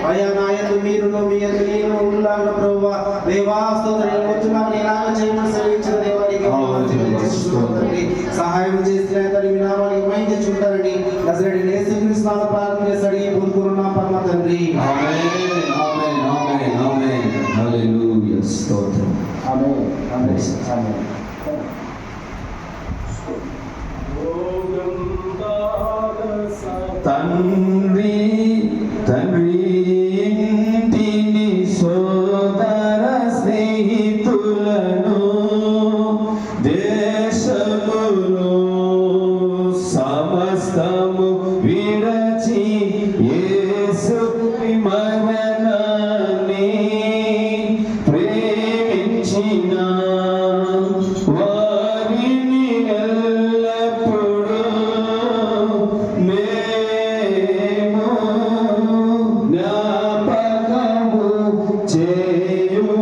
అయ్యా నాయన మీరును మీ యందు నేను ఉన్నాను ప్రభువా. దేవా స్తోత్రం వచ్చున్నాను ఇలాగ చేయమని సెలవించిన దేవానికి సహాయం చేసిన తండ్రి మీ నామానికి మహిమ తెచ్చుకుంటారని నజరేయుడైన యేసుక్రీస్తు నామమున ప్రార్థన చేసి అడిగి పొందుకున్నాం పరమ తండ్రి. ఆమేన్ ఆమేన్ ఆమేన్ ఆమేన్ హల్లెలూయా స్తోత్రం. ఆమేన్ ఆమేన్ ఆమేన్. తండ్రి తండ్రి ఇంటిని సోదర స్నేహితులను దేశమును సమస్తము విరచి యేసు మరణాన్ని ప్రేమించిన వారిని ఎల్లప్పుడూ మేము జ్ఞాపకము చేయుచున్నాము.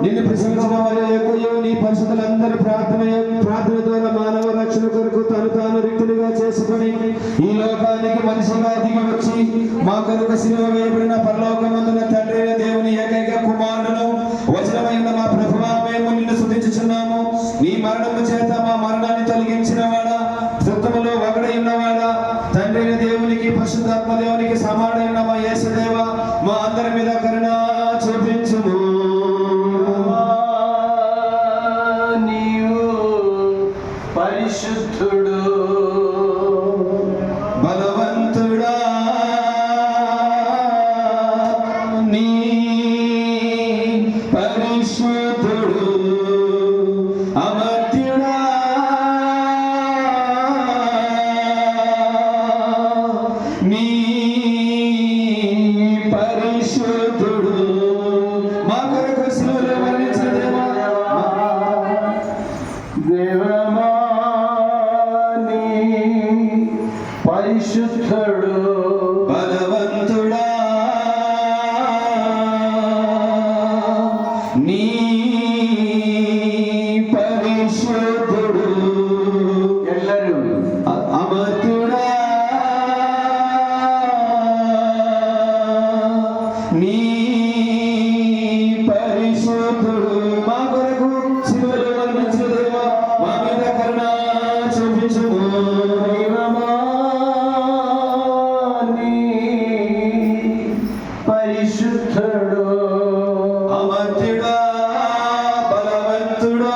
నిన్ను ప్రశంసించిన మరియకు నీ పరిశుద్ధులందరి ప్రార్థన ద్వారా మానవ రక్షణ కొరకు తాను రిక్తులుగా చేసుకుని ఈ లోకానికి మనిషిగా దిగి వచ్చి మా కొరకు శిలువ వేయబడిన పరలోకమందున తండ్రి అయిన దేవుని ఏకైక కుమారుడును వచనమైన మా ప్రభువా, మేము నిన్ను స్తుతించుచున్నాము. నీ మరణము చేత మా మరణాన్ని తొలగించిన వాడా, సత్యములో ఒకడై ఉన్నవాడా, తండ్రి అయిన దేవునికి పరిశుద్ధాత్మ దేవునికి సమానమైన మా యేసుదేవా, మా అందరి మీద కరుణ చూపించుము. పరిశుద్ధుడు బలవంతుడా నీ పరిశుద్ధుడు అమర్త్యుడా నీ పరిశుద్ధుడు మా కొరకు శిలువలో మరణించిన దేవా, దేవమా నీ పరిశుద్ధుడు బలవంతుడా నీ పరిశుద్ధుడు ఎల్లరూ అమర్త్యుడా నీ పరిశుద్ధుడు మా కొరకు శిలువలో మరణించిన దేవా, మా మీద కరుణ చూపించుము. దేవమా నీ పరిశుద్ధుడు అమర్త్యుడా బలవంతుడా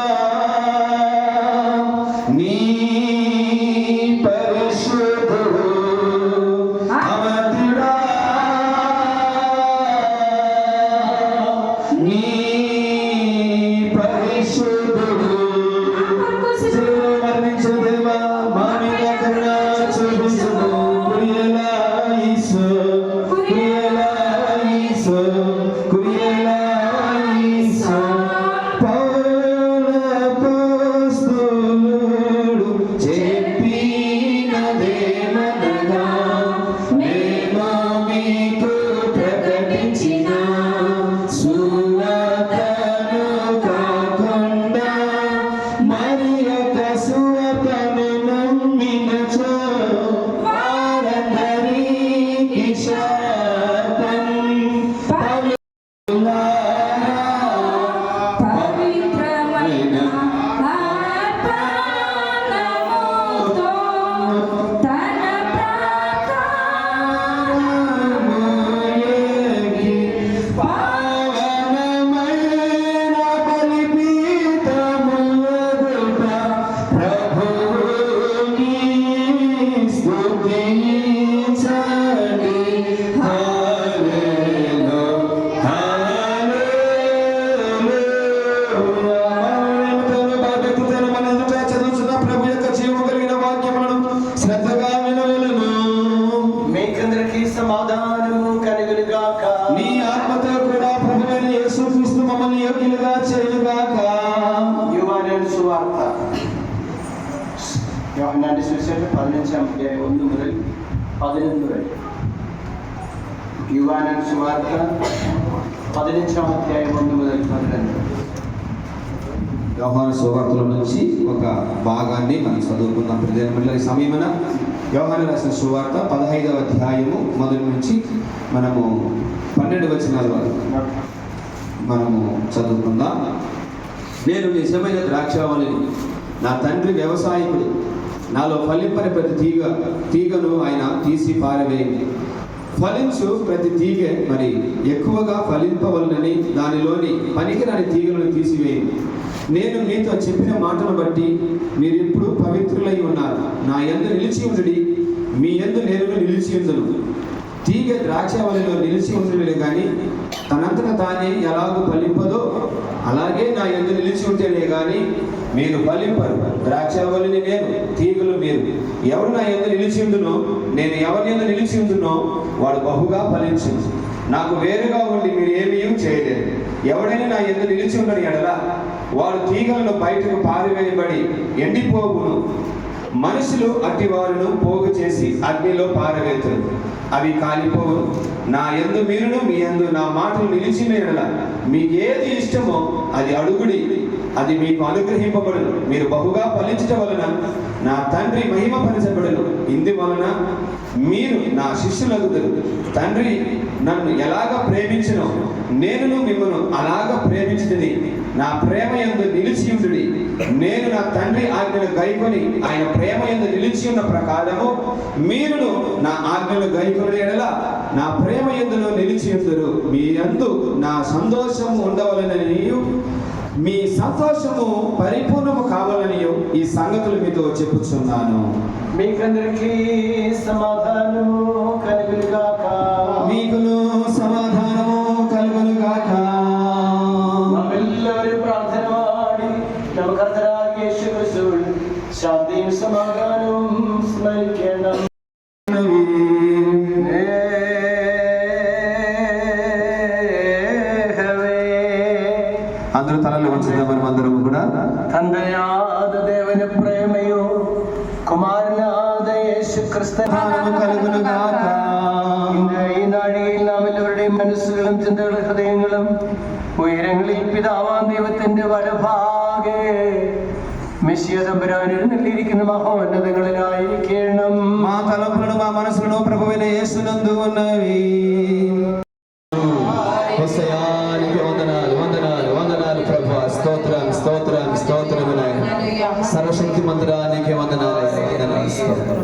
నీ పరిశుద్ధుడు అమర్త్యుడా నీ పరిశుద్ధుడు శిలువలో మరణించిన దేవా, మా మీద కరుణ చూపించుము. కురియలా యేసు కురియలా యేసు కురియలా యేసు పౌల అపోస్తలుడు చెప్పినదేమనగా మేము మీకు ప్రకటించిన సువార్తను కాకుండా మరి ఒక సువార్తను నమ్మినచో వారందరికీ శాపం. పవిత్రమైన ఆత్మనముతో తన పావనమైన బలిపీఠము ఎదుట ప్రభువుని స్తుతించండి. హల్లెలూయా హల్లెలూయా. భక్తితో మన ఎదుట చదువుతున్న ప్రభు యొక్క జీవము కలిగిన వాక్యములను శ్రద్ధగా వినవలెను. మీకందరికీ సమాధానము కలుగునుగాక. నీ ఆత్మతో కూడా ప్రభువైన యేసుక్రీస్తు మమ్మల్ని యోగ్యులుగా చేయుగాక. యోహాను సువార్త యోహాను సువిశేషం 11 முதல் 11 వரை. యోహాను సువార్త 11 అధ్యాయం 1 முதல் 12. యోహాను సువార్తల నుంచి ఒక భాగాన్ని మనం చదువుకుందాం. ప్రతి సమయమున యోహాను రాసిన సువార్త 15వ అధ్యాయము మొదటి నుంచి మనము 12 వచనాల వరకు మనము చదువుకుందాం. నేను నిజమైన ద్రాక్షావళిని, నా తండ్రి వ్యవసాయకుడు. నాలో ఫలింపని ప్రతి తీగను ఆయన తీసి పారవేయండి. ఫలించు ప్రతి తీగ మరి ఎక్కువగా ఫలింపవలనని దానిలోని పనికిరాని తీగలను తీసివేయండి. నేను మీతో చెప్పిన మాటను బట్టి మీరు ఇప్పుడు పవిత్రులై ఉన్నారు. నా యందు నిలిచి ఉండుడి, మీ యందు నేను నిలిచి ఉండును. తీగ ద్రాక్షావళిలో నిలిచి ఉండలే కానీ తనంతట తానే ఎలాగూ ఫలింపదో అలాగే నా యందు నిలిచి ఉంటేనే కానీ మీరు ఫలింపరు. ద్రాక్షావళిని నేను, తీగలు మీరు. ఎవరు నా యందు నిలిచి ఉండునో, నేను ఎవరి యందు నిలిచి ఉండునో వాడు బహుగా ఫలించింది. నాకు వేరుగా ఉండి మీరు ఏమీ చేయలేరు. ఎవడైనా నా యందు నిలిచి ఉండని ఎడల వాడు తీగలను బయటకు పారివేయబడి ఎండిపోవును. మనుషులు అట్టివారును పోగు చేసి అగ్నిలో పారవేతురు, అవి కాలిపోవును. నా యందు మీరును, మీ యందు నా మాటలు నిలిచిన ఎడల మీకు ఏది ఇష్టమో అది అడుగుడి, అది మీకు అనుగ్రహింపబడును. మీరు బహుగా ఫలించటం వలన నా తండ్రి మహిమపరచబడును. ఇందువలన మీరు నా శిష్యులగుదురు. తండ్రి నన్ను ఎలాగ ప్రేమించునో నేనును మిమ్మల్ని అలాగ ప్రేమించుటని నా ప్రేమ యందు నిలిచి ఉండుడి. నేను నా తండ్రి ఆజ్ఞలు గైకొని ఆయన ప్రేమ యందు నిలిచి ఉన్న ప్రకారము మీరును నా ఆజ్ఞలు గైకొని ఎడల నా ప్రేమ యందును నిలిచి ఉందురు. మీ యందు నా సంతోషము ఉండవలనని, మీ సంతోషము పరిపూర్ణము కావాలని ఈ సంగతులు మీతో చెప్పుచున్నాను. మీకందరికీ సమాధానము కలుగునుగాక. మీకును సమాధానము కలుగునుగాక. നമ്മെല്ലാവരും പ്രാർത്ഥന പാടി നമുക്ക് കർത്താവായ യേശു ക്രിസ്തുവിൽ ശാന്തിയും സമാധാനവും സ്മരിക്കണം. అందరూ తలలు వంచుదాం. మనం అందరం కూడా ತಂದೆಯಾದ ದೇವನ ಪ್ರೇಮೆಯು കുമാരനായ യേശു ക്രിസ്തുവിന് കലുകുനുഗാക. ഈ നാഴികയിൽ നാം എല്ലാവരുടെയും മനസ്സുകളും ചിന്തകളും ഹൃദയങ്ങളും ഉയരങ്ങളിൽ പിതാവാം ദൈവത്തിന്റെ വലഭാഗെ മെസ്സിയ തമ്പുരാൻ എഴുന്നള്ളിയിരിക്കുന്ന മഹോന്നതങ്ങളിലായിരിക്കണം. మా తలంపులను మా మనసులను ప్రభువైన యేసునందు ఉన్నవి. యేసయ్యానికి వందనాలు, వందనాలు, వందనాలు ప్రభువా. స్తోత్రం, స్తోత్రం, స్తోత్రములైన സർവശക്തി മന്ത്രാనికి వందనాలు, వందనాలు, స్తోత్రం.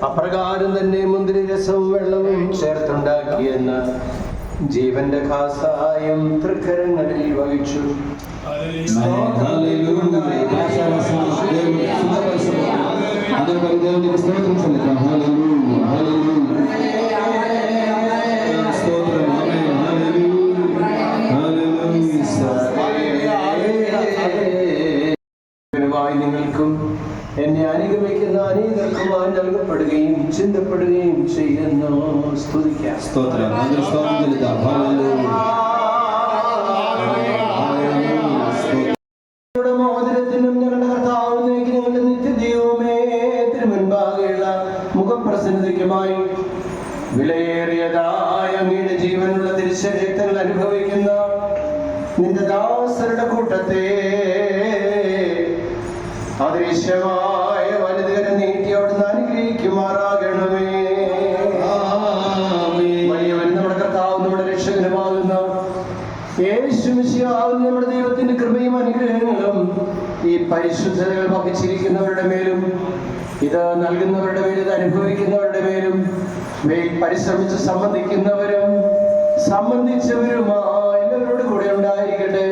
അപ്രകാരം തന്നെ മുന്തിരി രസവും വെള്ളവും ചേർത്തുണ്ടാക്കിയെന്ന ജീവന്റെ കാസായം തൃക്കരങ്ങളിൽ വഹിച്ചു. దేవునికి స్తోత్రం చెల్లిద్దాం. హల్లెలూయా, హల్లెలూయా, స్తోత్రం, ఆమేన్, హల్లెలూయా, ഹല്ലേലൂയ. നിങ്ങൾക്കും എന്നെ അനുഗമിക്കുന്ന അനേകർക്കുമായി നൽകപ്പെടുകയും ചിന്തപ്പെടുകയും ചെയ്യുന്നു. സ്തുതിക്കാം. స్తోత్రం. అందరూ స్తోత్రం చెల్లిద్దాం. హల్లెలూయా. മോചനത്തിനും ഞങ്ങളുടെ കർത്താവിനേക്ക് ഞങ്ങളുടെ നിത്യദൈവമേ തിരുമുൻപാകെയുള്ള മുഖപ്രസന്നതയ്ക്കുമായി വിലയേറിയതായ അങ്ങയുടെ ജീവനുള്ള തിരുശരീരങ്ങൾ അനുഭവിക്കുന്ന നിന്റെ ദാസരുടെ കൂട്ടത്തെ അദൃശ്യമായ വലുതുകരെ നീട്ടി അവിടുന്ന് അനുഗ്രഹിക്കുമാറാകണമേ. വലിയവൻ നമ്മുടെ കർത്താവ് നമ്മുടെ രക്ഷകനുമാകുന്ന യേശു മിശിഹാവുന്ന നമ്മുടെ ദൈവത്തിന്റെ കൃപയും അനുഗ്രഹങ്ങളും ഈ പരിശുദ്ധതകൾ വഹിച്ചിരിക്കുന്നവരുടെ മേലും ഇത് നൽകുന്നവരുടെ മേലും ഇത് അനുഭവിക്കുന്നവരുടെ മേലും പരിശ്രമിച്ച് സംബന്ധിച്ചവരുമായി എല്ലാവരോടും കൂടെ ഉണ്ടായിരിക്കട്ടെ.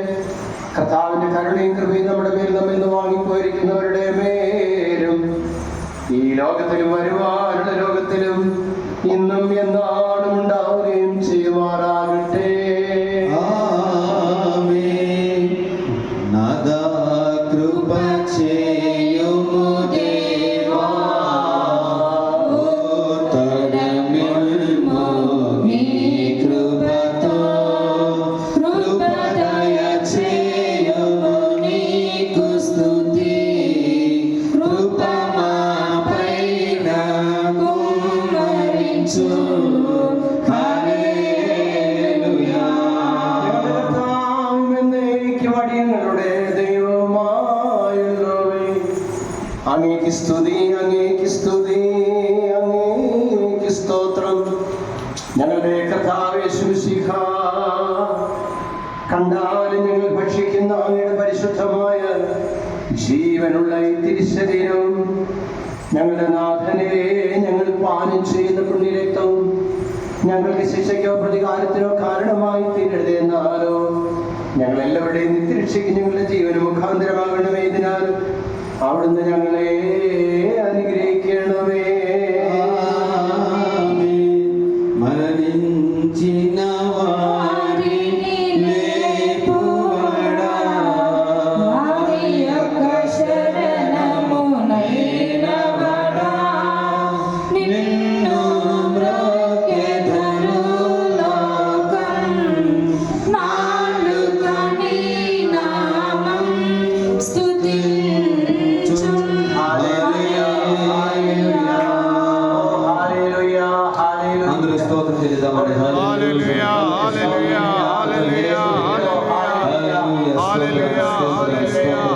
കർത്താവിന്റെ കരുണയും കൃപയും നമ്മുടെ മേൽ നമ്മിൽ നിന്ന് വാങ്ങിപ്പോയിരിക്കുന്നവരുടെ മേലും ഈ ലോകത്തിലും വരുവാനുള്ള ലോകത്തിലും ഇന്നും എന്നാളും ഉണ്ടാവുകയും ചെയ്യുമാറാകട്ടെ. അങ്ങേക്ക് സ്തുതി, അങ്ങേക്ക് സ്തുതി, അങ്ങേക്ക് സ്തോത്രം. ഞങ്ങളുടെ കർത്താവേ യേശുമിശിഹ, കണ്ടാലും ഞങ്ങൾ ഭക്ഷിക്കുന്ന അങ്ങയുടെ പരിശുദ്ധമായ ജീവനുള്ള ഈ തിരുശരീരവും ഞങ്ങളുടെ നാഥനെ ഞങ്ങൾ പാനം ചെയ്യുന്ന പുണ്യരക്തവും ഞങ്ങൾക്ക് ശിക്ഷയ്ക്കോ പ്രതികാരത്തിനോ കാരണമായി തീരരുത്. എന്നാലോ ഞങ്ങൾ എല്ലാവരുടെയും നിത്യരക്ഷയ്ക്ക് ഞങ്ങളുടെ ജീവന് മുഖാന്തരമാകണമേ. ഇതിനാൽ അവിടുന്ന് ഞങ്ങളെ അനുഗ്രഹിക്കണമേ. മരണിഞ്ചിന വാരിനി ലേപുവടാ మరియొక్క శరణమునైనవడా నిన్ను మ్రొక్కెదరు లోకం నాలుక నీ నామం స్తుతించును. అందరూ స్తోత్రం చేద్దామండి. హల్లెలూయా హల్లెలూయా హల్లెలూయా హల్లెలూయా హల్లెలూయా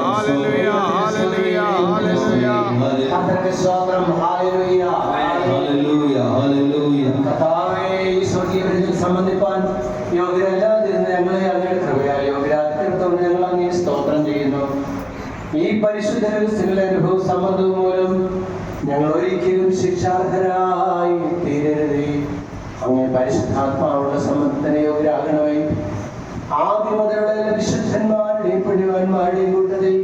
హల్లెలూయా హల్లెలూయా హల్లెలూయా കർത്താവേ സ്തോത്രം. Hallelujah hallelujah hallelujah. കർത്താവേ, ഈ സ്വർഗീയ വിരുന്നിൽ സംബന്ധിപ്പാൻ യോഗ്യരല്ലാതിരുന്ന ഞങ്ങളെ അങ്ങയുടെ കൃപയാൽ യോഗ്യരാക്കിയെടുത്തോണ്ട് ഞങ്ങൾ അങ്ങേ സ്തോത്രം ചെയ്യുന്നു. ഈ പരിശുദ്ധ രഹസ്യങ്ങളുടെ അനുഭവ സമ്മതവും മൂലം ഞങ്ങൾ ഒരിക്കലും ശിക്ഷാർഹരായി തീരരുതേ. അങ്ങേ പരിശുദ്ധാത്മാവുള്ള സമ്മതത്തിന് യോഗ്യരാകണമേ. ആദ്യം മുതലുള്ള എല്ലാ വിശുദ്ധന്മാരുടെയും പുണ്യവാന്മാരുടെയും കൂട്ടത്തിൽ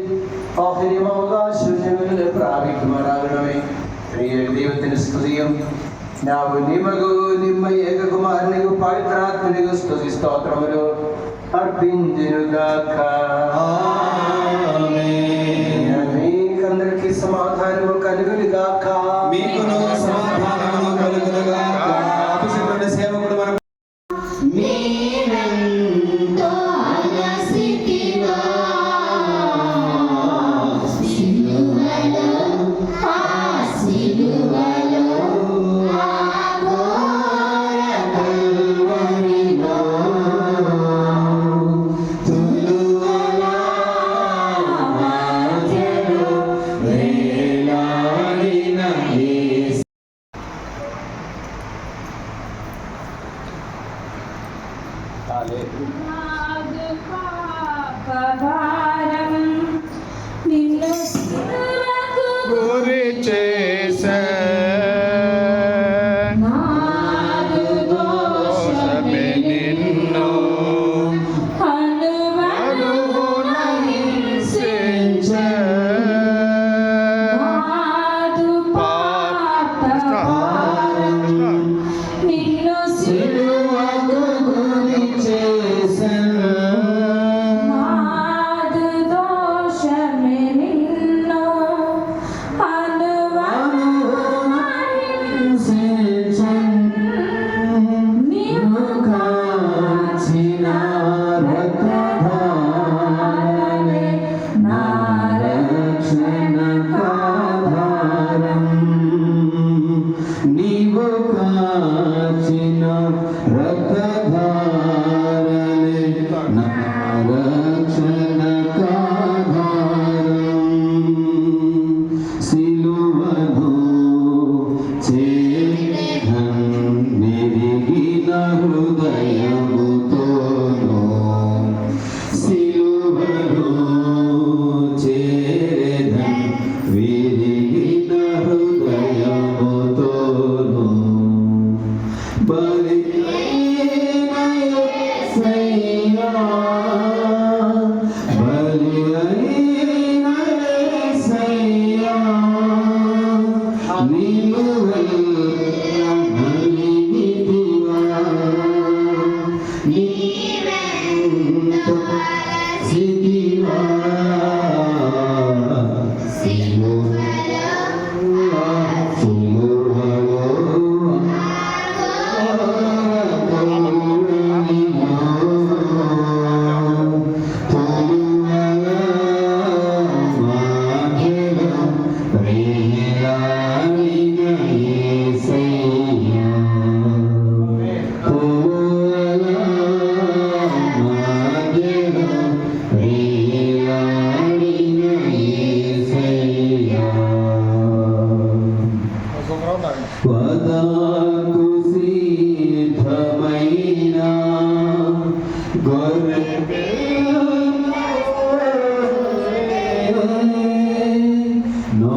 ഓഹരിയും അവകാശവും ഞങ്ങൾ പ്രാപിക്കുമാറാകണമേ. പ്രിയ ദൈവത്തിന് സ്തുതിയും ನಾವು ನಿಮಗೂ ನಿಮ್ಮ ಏಕಕುಮಾರನಿಗೂ ಪವಿತ್ರಾತ್ಮನಿಗೂ ಸ್ತುತಿ ಸ್ತೋತ್ರములు అర్పించుగాక. మీకందరికీ సమాధానము కలుగునుగాక. మీకును సమాధానము కలుగునుగాక. అభిషేకుడి సేవకుడు మన నీవెంతో అలసితివా సిలువలో ఆ సిలువలో ఆ ఘోర కల్వరిలో తులువలా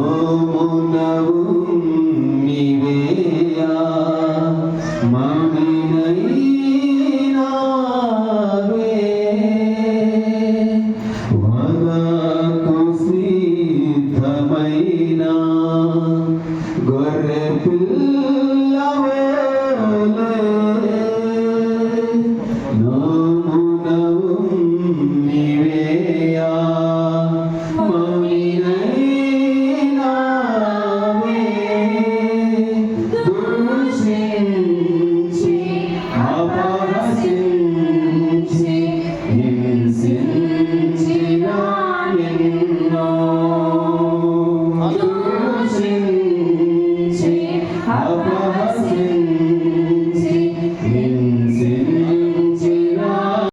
నోమునవు నీవేయా మమినైనావే వదకు సిద్ధమైన గొర్రె పిల్లవోలే నోమునవు నీవేయా మమినైనావే దూషించి అపహసించి హింసించిన నిన్ను దూషించి అపహసించి